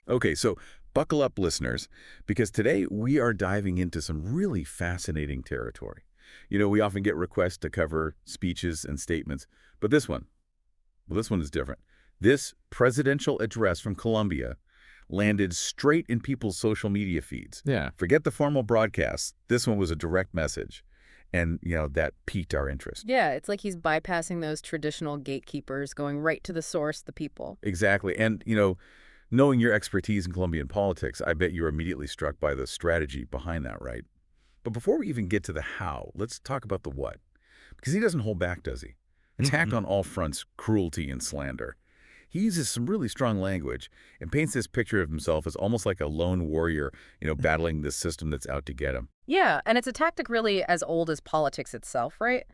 Okay, so buckle up, listeners, because today we are diving into some really fascinating territory. We often get requests to cover speeches and statements, but this one is different. This presidential address from Colombia landed straight in people's social media feeds. Yeah. Forget the formal broadcasts. This one was a direct message, and, that piqued our interest. Yeah, it's like he's bypassing those traditional gatekeepers, going right to the source, the people. Exactly. And, knowing your expertise in Colombian politics, I bet you're immediately struck by the strategy behind that, right? But before we even get to the how, let's talk about the what. Because he doesn't hold back, does he? Attacked on all fronts, cruelty and slander. He uses some really strong language and paints this picture of himself as almost like a lone warrior, battling this system that's out to get him. Yeah, and it's a tactic really as old as politics itself, right?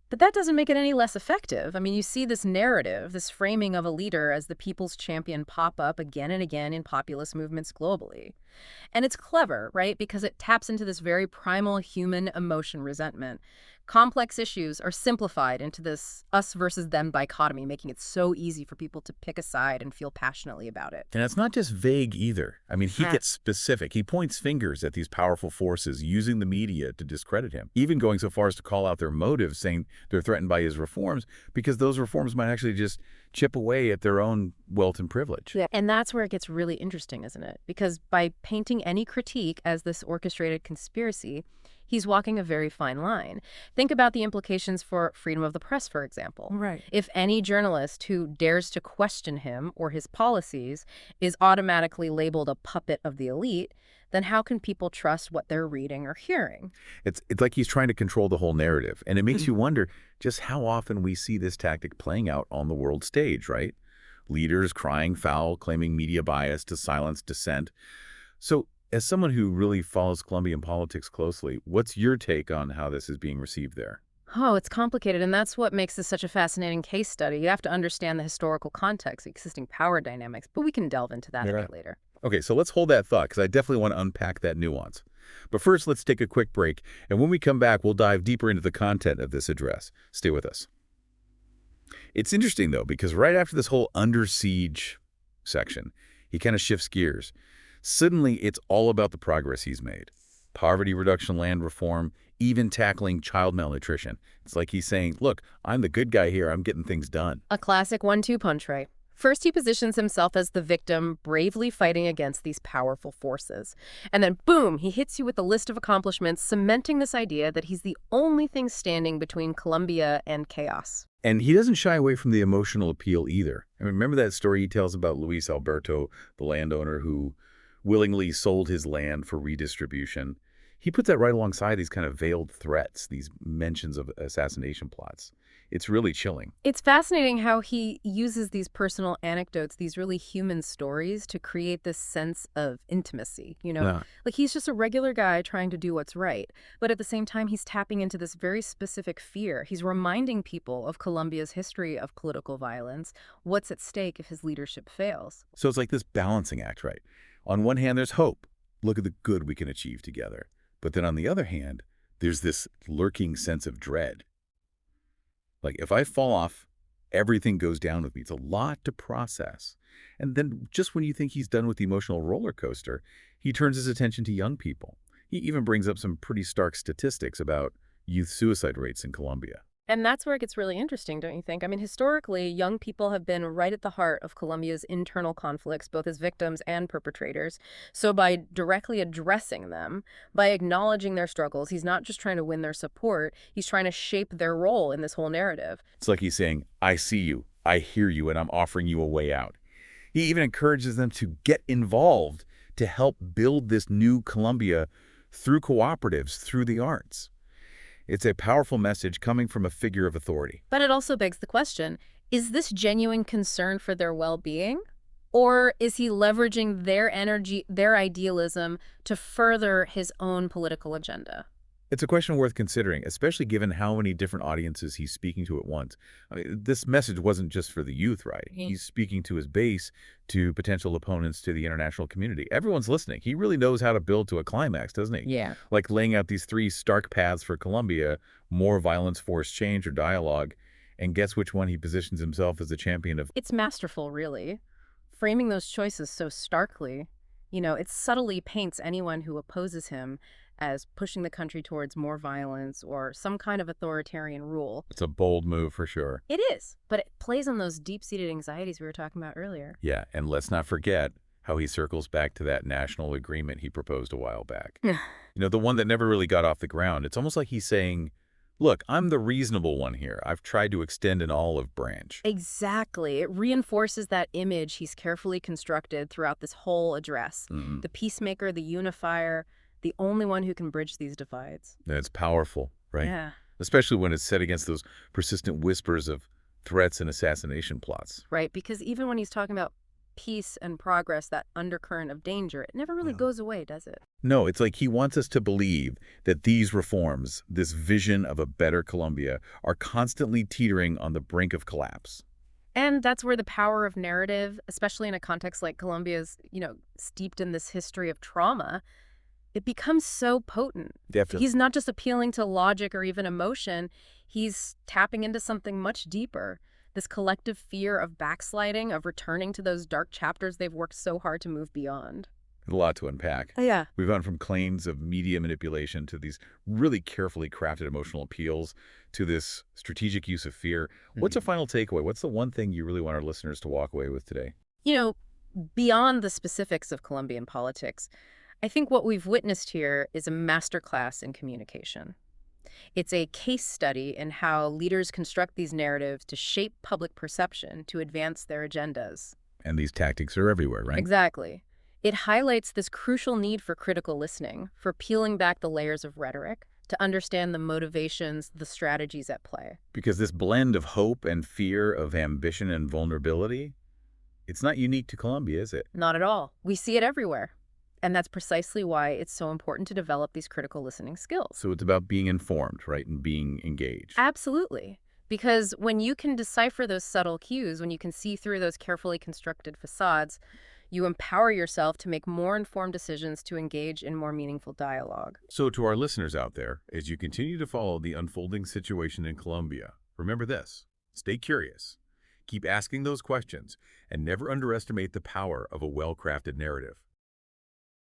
But that doesn't make it any less effective. I mean, you see this narrative, this framing of a leader as the people's champion pop up again and again in populist movements globally. And it's clever, right? Because it taps into this very primal human emotion, resentment. Complex issues are simplified into this us versus them dichotomy, making it so easy for people to pick a side and feel passionately about it. And it's not just vague either. I mean, he Yeah. gets specific. He points fingers at these powerful forces, using the media to discredit him, even going so far as to call out their motives, saying they're threatened by his reforms because those reforms might actually just chip away at their own wealth and privilege. Yeah. And that's where it gets really interesting, isn't it? Because by painting any critique as this orchestrated conspiracy, he's walking a very fine line. Think about the implications for freedom of the press, for example. Right. If any journalist who dares to question him or his policies is automatically labeled a puppet of the elite, then how can people trust what they're reading or hearing? It's like he's trying to control the whole narrative, and it makes you wonder just how often we see this tactic playing out on the world stage, right? Leaders crying foul, claiming media bias to silence dissent. So, as someone who really follows Colombian politics closely, what's your take on how this is being received there? Oh, it's complicated, and that's what makes this such a fascinating case study. You have to understand the historical context, the existing power dynamics, but we can delve into that a bit later. Okay, so let's hold that thought because I definitely want to unpack that nuance. But first, let's take a quick break, and when we come back, we'll dive deeper into the content of this address. Stay with us. It's interesting, though, because right after this whole under siege section, he kind of shifts gears. Suddenly, it's all about the progress he's made. Poverty reduction, land reform, even tackling child malnutrition. It's like he's saying, look, I'm the good guy here. I'm getting things done. A classic 1-2 punch, right? First, he positions himself as the victim, bravely fighting against these powerful forces. And then, boom, he hits you with a list of accomplishments, cementing this idea that he's the only thing standing between Colombia and chaos. And he doesn't shy away from the emotional appeal either. I mean, remember that story he tells about Luis Alberto, the landowner who willingly sold his land for redistribution? He puts that right alongside these kind of veiled threats, these mentions of assassination plots. It's really chilling. It's fascinating how he uses these personal anecdotes, these really human stories, to create this sense of intimacy, Yeah. Like he's just a regular guy trying to do what's right. But at the same time, he's tapping into this very specific fear. He's reminding people of Colombia's history of political violence, what's at stake if his leadership fails. So it's like this balancing act, right? On one hand, there's hope. Look at the good we can achieve together. But then on the other hand, there's this lurking sense of dread. Like, if I fall off, everything goes down with me. It's a lot to process. And then just when you think he's done with the emotional roller coaster, he turns his attention to young people. He even brings up some pretty stark statistics about youth suicide rates in Colombia. And that's where it gets really interesting, don't you think? I mean, historically, young people have been right at the heart of Colombia's internal conflicts, both as victims and perpetrators. So by directly addressing them, by acknowledging their struggles, he's not just trying to win their support, he's trying to shape their role in this whole narrative. It's like he's saying, I see you, I hear you, and I'm offering you a way out. He even encourages them to get involved to help build this new Colombia through cooperatives, through the arts. It's a powerful message coming from a figure of authority. But it also begs the question, is this genuine concern for their well-being? Or is he leveraging their energy, their idealism, to further his own political agenda? It's a question worth considering, especially given how many different audiences he's speaking to at once. I mean, this message wasn't just for the youth, right? He's speaking to his base, to potential opponents, to the international community. Everyone's listening. He really knows how to build to a climax, doesn't he? Yeah. Like laying out these 3 stark paths for Colombia: more violence, forced change, or dialogue. And guess which one he positions himself as the champion of? It's masterful, really. framing those choices so starkly, it subtly paints anyone who opposes him as pushing the country towards more violence or some kind of authoritarian rule. It's a bold move for sure. It is, but it plays on those deep-seated anxieties we were talking about earlier. Yeah, and let's not forget how he circles back to that national agreement he proposed a while back. The one that never really got off the ground. It's almost like he's saying, look, I'm the reasonable one here. I've tried to extend an olive branch. Exactly. It reinforces that image he's carefully constructed throughout this whole address. The peacemaker, the unifier, the only one who can bridge these divides. It's powerful, right? Yeah. Especially when it's set against those persistent whispers of threats and assassination plots. Right, because even when he's talking about peace and progress, that undercurrent of danger, it never really goes away, does it? No, it's like he wants us to believe that these reforms, this vision of a better Colombia, are constantly teetering on the brink of collapse. And that's where the power of narrative, especially in a context like Colombia's, steeped in this history of trauma, it becomes so potent. Definitely. He's not just appealing to logic or even emotion. He's tapping into something much deeper. This collective fear of backsliding, of returning to those dark chapters they've worked so hard to move beyond. A lot to unpack. Oh, yeah. We've gone from claims of media manipulation to these really carefully crafted emotional appeals to this strategic use of fear. What's a final takeaway? What's the one thing you really want our listeners to walk away with today? Beyond the specifics of Colombian politics, I think what we've witnessed here is a masterclass in communication. It's a case study in how leaders construct these narratives to shape public perception to advance their agendas. And these tactics are everywhere, right? Exactly. It highlights this crucial need for critical listening, for peeling back the layers of rhetoric, to understand the motivations, the strategies at play. Because this blend of hope and fear, of ambition and vulnerability, it's not unique to Colombia, is it? Not at all. We see it everywhere. And that's precisely why it's so important to develop these critical listening skills. So it's about being informed, right, and being engaged. Absolutely. Because when you can decipher those subtle cues, when you can see through those carefully constructed facades, you empower yourself to make more informed decisions, to engage in more meaningful dialogue. So to our listeners out there, as you continue to follow the unfolding situation in Colombia, remember this: stay curious, keep asking those questions, and never underestimate the power of a well-crafted narrative.